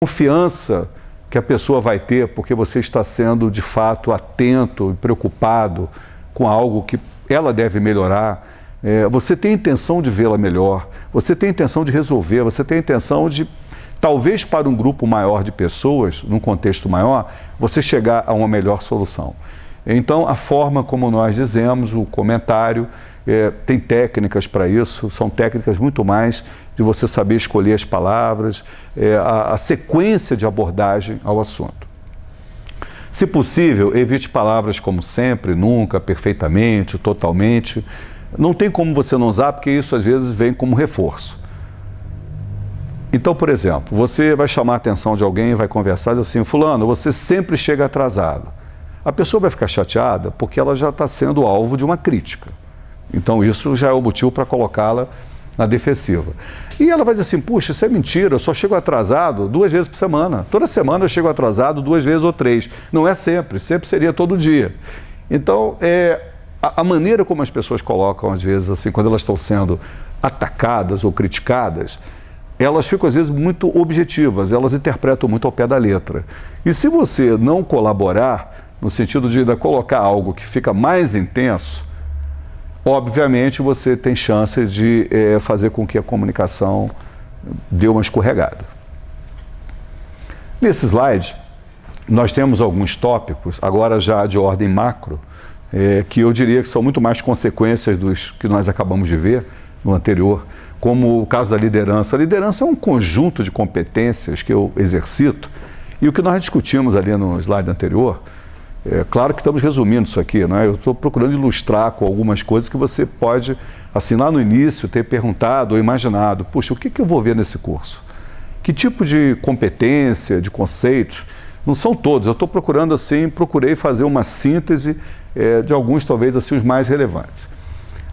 confiança que a pessoa vai ter porque você está sendo de fato atento e preocupado com algo que ela deve melhorar. Você tem a intenção de vê-la melhor, você tem a intenção de resolver, você tem a intenção de, talvez para um grupo maior de pessoas, num contexto maior, você chegar a uma melhor solução. Então, a forma como nós dizemos, o comentário, tem técnicas para isso, são técnicas muito mais de você saber escolher as palavras, a sequência de abordagem ao assunto. Se possível, evite palavras como sempre, nunca, perfeitamente, totalmente. Não tem como você não usar, porque isso às vezes vem como reforço. Então, por exemplo, você vai chamar a atenção de alguém, vai conversar e diz assim: fulano, você sempre chega atrasado. A pessoa vai ficar chateada porque ela já está sendo alvo de uma crítica. Então, isso já é o motivo para colocá-la na defensiva. E ela vai dizer assim: puxa, isso é mentira, eu só chego atrasado 2 vezes por semana. Toda semana eu chego atrasado 2 vezes ou 3. Não é sempre, sempre seria todo dia. Então, a maneira como as pessoas colocam, às vezes, assim, quando elas estão sendo atacadas ou criticadas, elas ficam, às vezes, muito objetivas, elas interpretam muito ao pé da letra. E se você não colaborar, no sentido de ainda colocar algo que fica mais intenso, obviamente você tem chance de fazer com que a comunicação dê uma escorregada. Nesse slide, nós temos alguns tópicos, agora já de ordem macro, que eu diria que são muito mais consequências dos que nós acabamos de ver no anterior, como o caso da liderança. A liderança é um conjunto de competências que eu exercito, e o que nós discutimos ali no slide anterior, claro que estamos resumindo isso aqui, né? Eu estou procurando ilustrar com algumas coisas que você pode, assim, lá no início, ter perguntado ou imaginado: puxa, o que eu vou ver nesse curso? Que tipo de competência, de conceitos? Não são todos, eu estou procurando, assim, procurei fazer uma síntese de alguns, talvez, assim, os mais relevantes.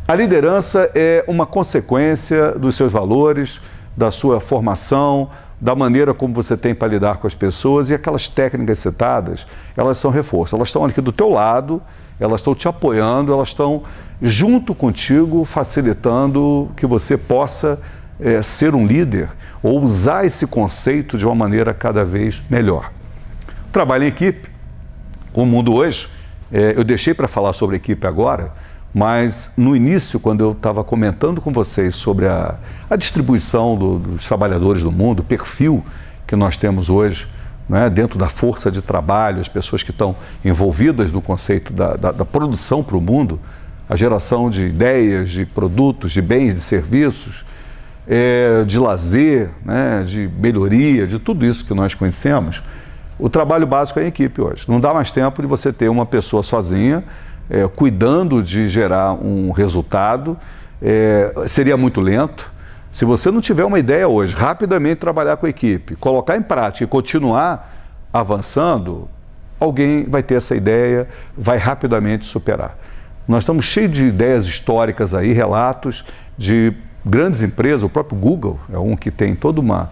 A liderança é uma consequência dos seus valores, da sua formação, da maneira como você tem para lidar com as pessoas, e aquelas técnicas citadas, elas são reforço. Elas estão aqui do teu lado, elas estão te apoiando, elas estão junto contigo, facilitando que você possa ser um líder ou usar esse conceito de uma maneira cada vez melhor. Trabalho em equipe. O mundo hoje, eu deixei para falar sobre equipe agora, mas no início, quando eu estava comentando com vocês sobre a distribuição dos trabalhadores do mundo, o perfil que nós temos hoje, né, dentro da força de trabalho, as pessoas que estão envolvidas no conceito da produção para o mundo, a geração de ideias, de produtos, de bens, de serviços, de lazer, né, de melhoria, de tudo isso que nós conhecemos, o trabalho básico é em equipe hoje. Não dá mais tempo de você ter uma pessoa sozinha, cuidando de gerar um resultado, seria muito lento. Se você não tiver uma ideia hoje, rapidamente trabalhar com a equipe, colocar em prática e continuar avançando, alguém vai ter essa ideia, vai rapidamente superar. Nós estamos cheios de ideias históricas aí, relatos de grandes empresas, o próprio Google é um que tem todo um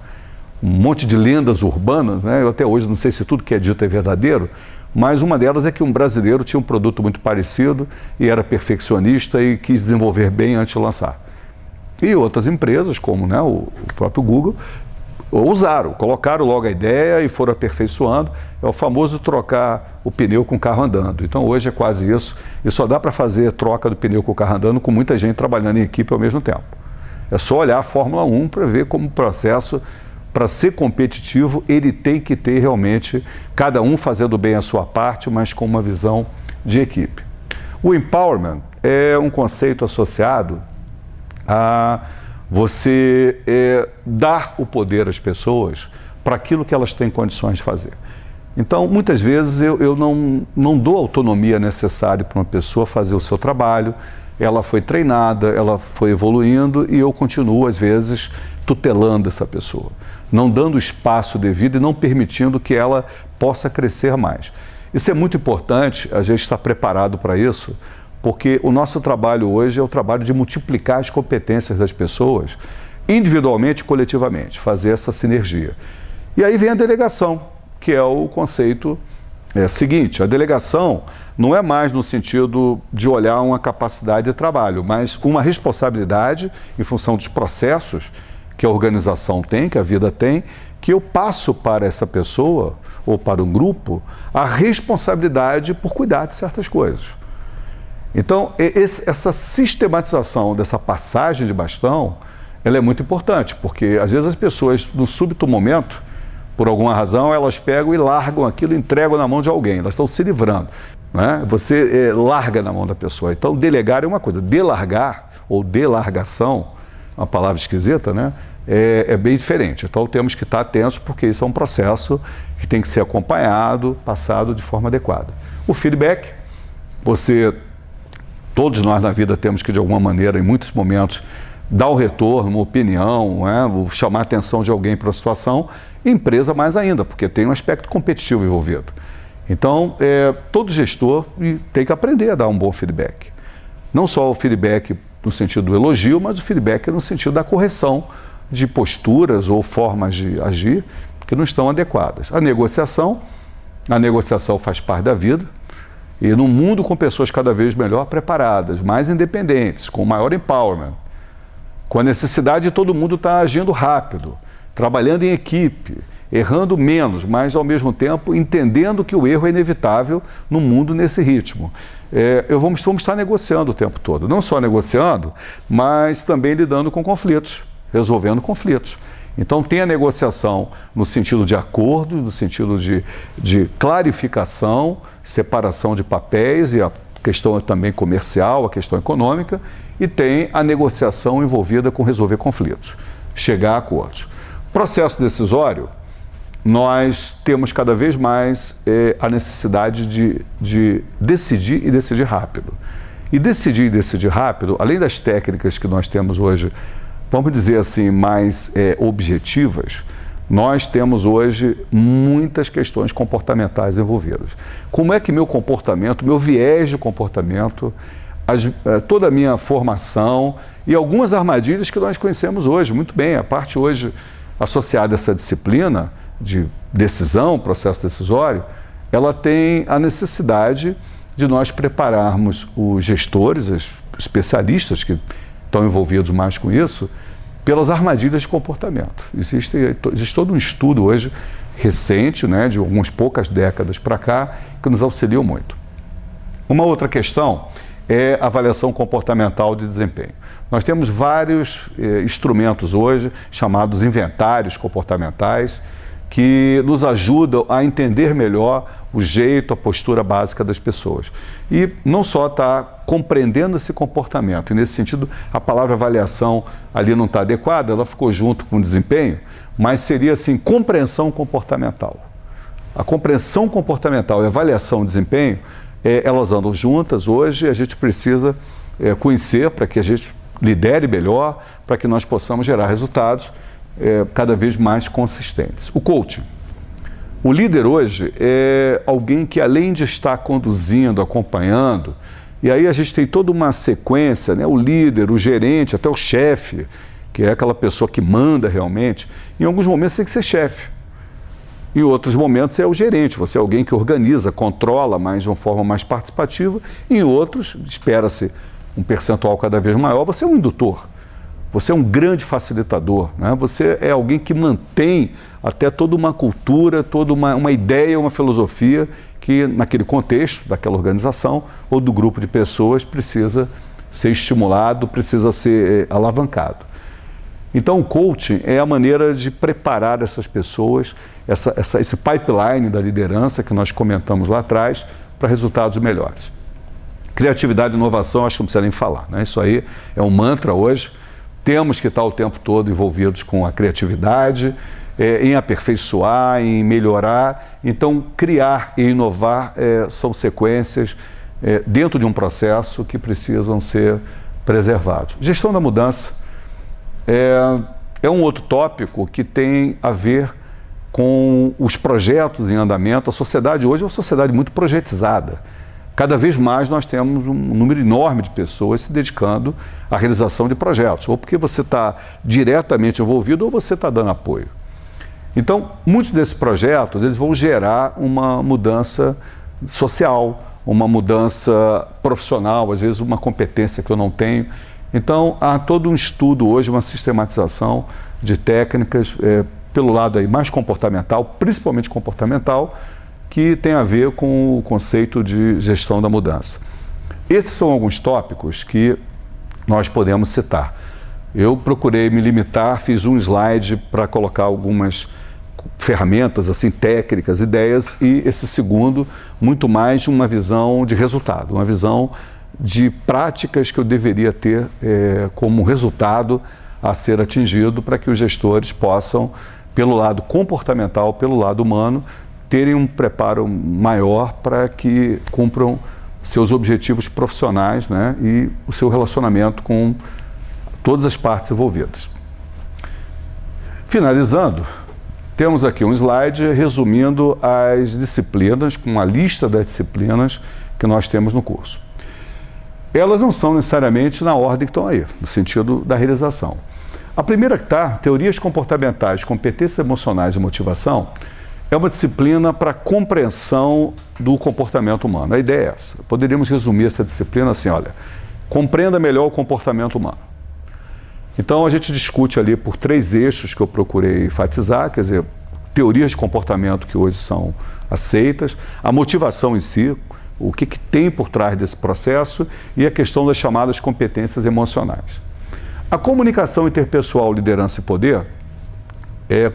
monte de lendas urbanas, né? Eu até hoje não sei se tudo que é dito é verdadeiro, mas uma delas é que um brasileiro tinha um produto muito parecido e era perfeccionista e quis desenvolver bem antes de lançar. E outras empresas, como, né, o próprio Google, usaram, colocaram logo a ideia e foram aperfeiçoando. É o famoso trocar o pneu com o carro andando. Então hoje é quase isso. E só dá para fazer troca do pneu com o carro andando com muita gente trabalhando em equipe ao mesmo tempo. É só olhar a Fórmula 1 para ver como o processo, para ser competitivo, ele tem que ter realmente, cada um fazendo bem a sua parte, mas com uma visão de equipe. O empowerment é um conceito associado a você dar o poder às pessoas para aquilo que elas têm condições de fazer. Então, muitas vezes eu não dou a autonomia necessária para uma pessoa fazer o seu trabalho, ela foi treinada, ela foi evoluindo e eu continuo, às vezes, tutelando essa pessoa, não dando espaço devido e não permitindo que ela possa crescer mais. Isso é muito importante, a gente está preparado para isso, porque o nosso trabalho hoje é o trabalho de multiplicar as competências das pessoas, individualmente e coletivamente, fazer essa sinergia. E aí vem a delegação, que é o conceito seguinte: a delegação não é mais no sentido de olhar uma capacidade de trabalho, mas uma responsabilidade em função dos processos que a organização tem, que a vida tem, que eu passo para essa pessoa ou para um grupo a responsabilidade por cuidar de certas coisas. Então, essa sistematização dessa passagem de bastão, ela é muito importante, porque às vezes as pessoas, no súbito momento, por alguma razão, elas pegam e largam aquilo, entregam na mão de alguém, elas estão se livrando, né? Você larga na mão da pessoa. Então, delegar é uma coisa, delargar ou delargação, uma palavra esquisita, né? É bem diferente. Então, temos que estar atentos, porque isso é um processo que tem que ser acompanhado, passado de forma adequada. O feedback, todos nós na vida temos que, de alguma maneira, em muitos momentos, dar o retorno, uma opinião, né? Chamar a atenção de alguém para a situação, empresa mais ainda, porque tem um aspecto competitivo envolvido. Então, todo gestor tem que aprender a dar um bom feedback. Não só o feedback no sentido do elogio, mas o feedback no sentido da correção de posturas ou formas de agir que não estão adequadas. A negociação faz parte da vida, e num mundo com pessoas cada vez melhor preparadas, mais independentes, com maior empowerment, com a necessidade de todo mundo estar agindo rápido, trabalhando em equipe, errando menos, mas ao mesmo tempo entendendo que o erro é inevitável no mundo nesse ritmo. Vamos estar negociando o tempo todo, não só negociando, mas também lidando com conflitos, resolvendo conflitos. Então tem a negociação no sentido de acordo, no sentido de clarificação, separação de papéis e a questão também comercial, a questão econômica, e tem a negociação envolvida com resolver conflitos, chegar a acordos. Processo decisório, nós temos cada vez mais a necessidade de decidir e decidir rápido. E decidir rápido, além das técnicas que nós temos hoje, vamos dizer assim, mais objetivas, nós temos hoje muitas questões comportamentais envolvidas. Como é que meu comportamento, meu viés de comportamento, toda a minha formação e algumas armadilhas que nós conhecemos hoje, muito bem, a parte hoje associada a essa disciplina de decisão, processo decisório, ela tem a necessidade de nós prepararmos os gestores, os especialistas que estão envolvidos mais com isso, pelas armadilhas de comportamento. Existe todo um estudo hoje recente, né, de algumas poucas décadas para cá, que nos auxiliam muito. Uma outra questão é a avaliação comportamental de desempenho. Nós temos vários instrumentos hoje, chamados inventários comportamentais, que nos ajudam a entender melhor o jeito, a postura básica das pessoas. E não só está compreendendo esse comportamento, e nesse sentido a palavra avaliação ali não está adequada, ela ficou junto com o desempenho, mas seria assim, compreensão comportamental. A compreensão comportamental e a avaliação de desempenho, elas andam juntas. Hoje a gente precisa conhecer para que a gente lidere melhor, para que nós possamos gerar resultados cada vez mais consistentes. O coaching. O líder hoje é alguém que, além de estar conduzindo, acompanhando, e aí a gente tem toda uma sequência, né? O líder, o gerente, até o chefe, que é aquela pessoa que manda realmente, em alguns momentos tem que ser chefe. Em outros momentos é o gerente, você é alguém que organiza, controla, mas de uma forma mais participativa. Em outros, espera-se um percentual cada vez maior, você é um indutor. Você é um grande facilitador, né? Você é alguém que mantém até toda uma cultura, toda uma ideia, uma filosofia que, naquele contexto, daquela organização ou do grupo de pessoas, precisa ser estimulado, precisa ser alavancado. Então, o coaching é a maneira de preparar essas pessoas, esse pipeline da liderança que nós comentamos lá atrás, para resultados melhores. Criatividade e inovação, acho que não precisa nem falar, né? Isso aí é um mantra hoje. Temos que estar o tempo todo envolvidos com a criatividade, em aperfeiçoar, em melhorar. Então, criar e inovar são sequências dentro de um processo que precisam ser preservados. Gestão da mudança é um outro tópico que tem a ver com os projetos em andamento. A sociedade hoje é uma sociedade muito projetizada. Cada vez mais nós temos um número enorme de pessoas se dedicando à realização de projetos, ou porque você está diretamente envolvido ou você está dando apoio. Então, muitos desses projetos eles vão gerar uma mudança social, uma mudança profissional, às vezes uma competência que eu não tenho. Então, há todo um estudo hoje, uma sistematização de técnicas pelo lado aí mais comportamental, principalmente comportamental, que tem a ver com o conceito de gestão da mudança. Esses são alguns tópicos que nós podemos citar. Eu procurei me limitar, fiz um slide para colocar algumas ferramentas assim técnicas, ideias, e esse segundo, muito mais uma visão de resultado, uma visão de práticas que eu deveria ter como resultado a ser atingido para que os gestores possam, pelo lado comportamental, pelo lado humano, terem um preparo maior para que cumpram seus objetivos profissionais, né, e o seu relacionamento com todas as partes envolvidas. Finalizando, temos aqui um slide resumindo as disciplinas, com uma lista das disciplinas que nós temos no curso. Elas não são necessariamente na ordem que estão aí, no sentido da realização. A primeira que está, Teorias Comportamentais, Competências Emocionais e Motivação, é uma disciplina para compreensão do comportamento humano. A ideia é essa. Poderíamos resumir essa disciplina assim, olha, compreenda melhor o comportamento humano. Então, a gente discute ali por 3 eixos que eu procurei enfatizar, quer dizer, teorias de comportamento que hoje são aceitas, a motivação em si, o que tem por trás desse processo e a questão das chamadas competências emocionais. A comunicação interpessoal, liderança e poder,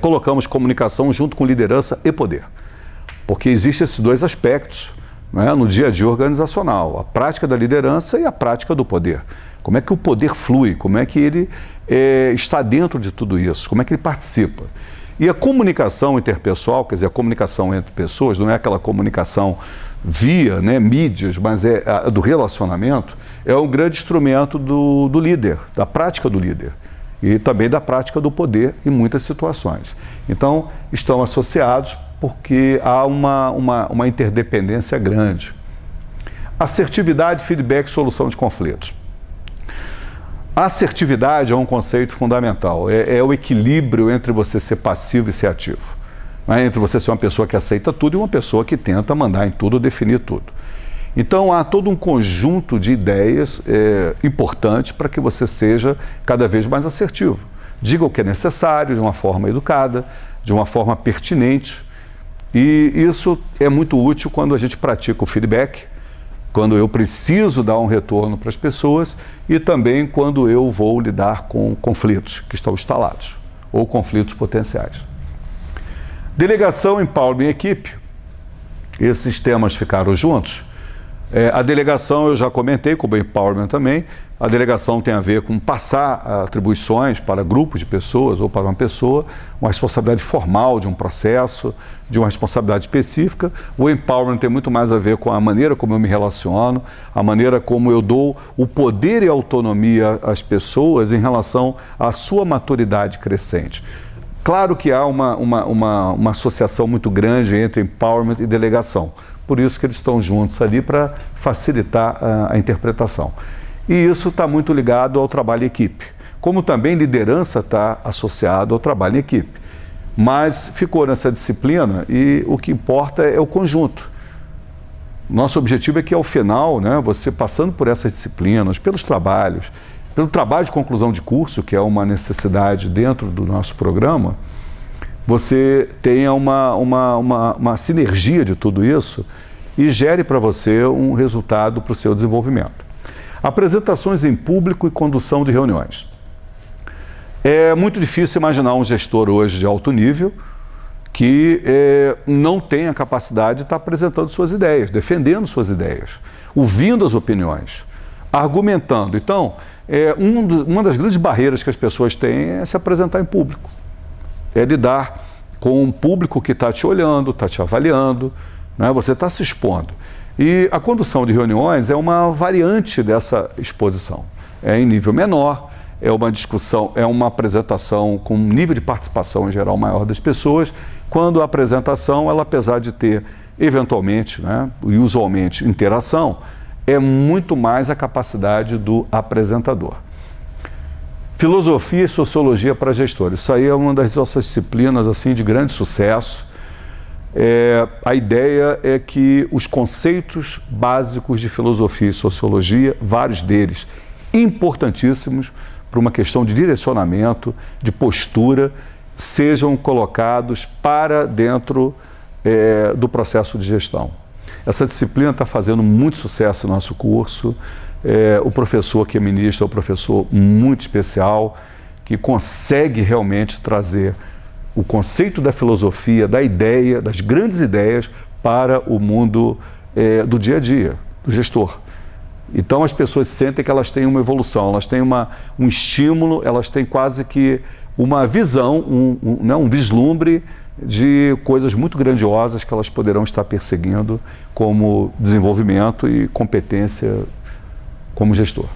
colocamos comunicação junto com liderança e poder, porque existem esses 2 aspectos, né, no dia a dia organizacional, a prática da liderança e a prática do poder. Como é que o poder flui, como é que ele está dentro de tudo isso, como é que ele participa. E a comunicação interpessoal, quer dizer, a comunicação entre pessoas, não é aquela comunicação via, né, mídias, mas é a do relacionamento, é um grande instrumento do líder, da prática do líder. E também da prática do poder em muitas situações. Então, estão associados porque há uma interdependência grande. Assertividade, feedback, solução de conflitos. A assertividade é um conceito fundamental, é o equilíbrio entre você ser passivo e ser ativo. Entre você ser uma pessoa que aceita tudo e uma pessoa que tenta mandar em tudo, definir tudo. Então, há todo um conjunto de ideias importantes para que você seja cada vez mais assertivo. Diga o que é necessário, de uma forma educada, de uma forma pertinente. E isso é muito útil quando a gente pratica o feedback, quando eu preciso dar um retorno para as pessoas e também quando eu vou lidar com conflitos que estão instalados ou conflitos potenciais. Delegação, empowerment e equipe. Esses temas ficaram juntos. A delegação eu já comentei, como o empowerment também. A delegação tem a ver com passar atribuições para grupos de pessoas ou para uma pessoa, uma responsabilidade formal de um processo, de uma responsabilidade específica. O empowerment tem muito mais a ver com a maneira como eu me relaciono, a maneira como eu dou o poder e a autonomia às pessoas em relação à sua maturidade crescente. Claro que há uma associação muito grande entre empowerment e delegação. Por isso que eles estão juntos ali para facilitar a interpretação. E isso está muito ligado ao trabalho em equipe. Como também liderança está associado ao trabalho em equipe. Mas ficou nessa disciplina e o que importa é o conjunto. Nosso objetivo é que ao final, né, você passando por essas disciplinas, pelos trabalhos, pelo trabalho de conclusão de curso, que é uma necessidade dentro do nosso programa, você tenha uma sinergia de tudo isso e gere para você um resultado para o seu desenvolvimento. Apresentações em público e condução de reuniões. É muito difícil imaginar um gestor hoje de alto nível que não tem a capacidade de estar apresentando suas ideias, defendendo suas ideias, ouvindo as opiniões, argumentando. Então, uma das grandes barreiras que as pessoas têm é se apresentar em público. É lidar com um público que está te olhando, está te avaliando, né? Você está se expondo. E a condução de reuniões é uma variante dessa exposição. É em nível menor, é uma discussão, é uma apresentação com um nível de participação em geral maior das pessoas, quando a apresentação, ela, apesar de ter eventualmente, né, e usualmente interação, é muito mais a capacidade do apresentador. Filosofia e sociologia para gestores. Isso aí é uma das nossas disciplinas assim, de grande sucesso. A ideia é que os conceitos básicos de filosofia e sociologia, vários deles importantíssimos para uma questão de direcionamento, de postura sejam colocados para dentro do processo de gestão. Essa disciplina está fazendo muito sucesso no nosso curso. O professor que ministra é um professor muito especial, que consegue realmente trazer o conceito da filosofia, da ideia, das grandes ideias para o mundo do dia a dia, do gestor. Então as pessoas sentem que elas têm uma evolução, elas têm um estímulo, elas têm quase que uma visão, um vislumbre de coisas muito grandiosas que elas poderão estar perseguindo como desenvolvimento e competência como gestor.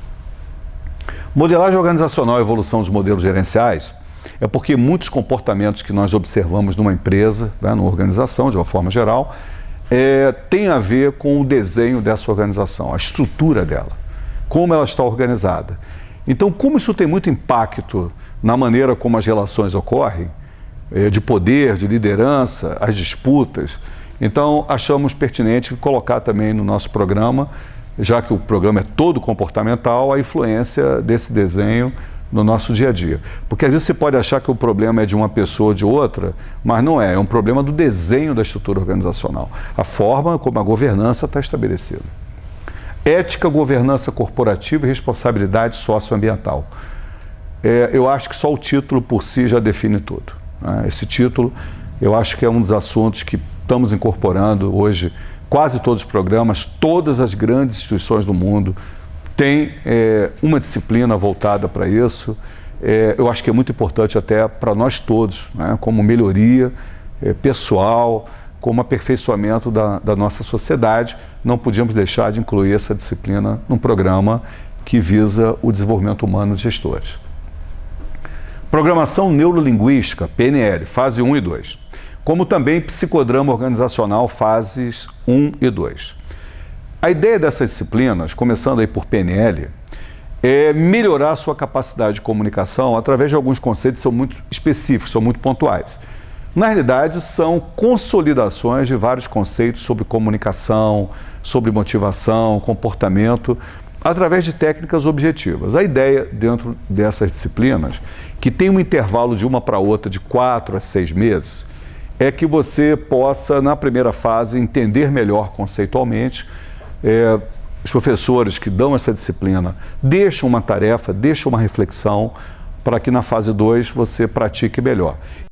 Modelagem organizacional e evolução dos modelos gerenciais é porque muitos comportamentos que nós observamos numa empresa, né, numa organização, de uma forma geral, tem a ver com o desenho dessa organização, a estrutura dela, como ela está organizada. Então, como isso tem muito impacto na maneira como as relações ocorrem, de poder, de liderança, as disputas, então achamos pertinente colocar também no nosso programa, já que o programa é todo comportamental, a influência desse desenho no nosso dia a dia. Porque às vezes você pode achar que o problema é de uma pessoa ou de outra, mas não é um problema do desenho da estrutura organizacional, a forma como a governança está estabelecida. Ética, governança corporativa e responsabilidade socioambiental. Eu acho que só o título por si já define tudo, né? Esse título, eu acho que é um dos assuntos que estamos incorporando hoje, quase todos os programas, todas as grandes instituições do mundo têm uma disciplina voltada para isso. Eu acho que é muito importante até para nós todos, né? Como melhoria pessoal, como aperfeiçoamento da nossa sociedade. Não podíamos deixar de incluir essa disciplina num programa que visa o desenvolvimento humano de gestores. Programação Neurolinguística, PNL, fase 1 e 2. Como também Psicodrama Organizacional, fases 1 e 2. A ideia dessas disciplinas, começando aí por PNL, é melhorar a sua capacidade de comunicação através de alguns conceitos que são muito específicos, são muito pontuais. Na realidade, são consolidações de vários conceitos sobre comunicação, sobre motivação, comportamento, através de técnicas objetivas. A ideia dentro dessas disciplinas, que tem um intervalo de uma para outra de 4 a 6 meses, é que você possa, na primeira fase, entender melhor conceitualmente. Os professores que dão essa disciplina deixam uma tarefa, deixam uma reflexão para que na fase 2 você pratique melhor.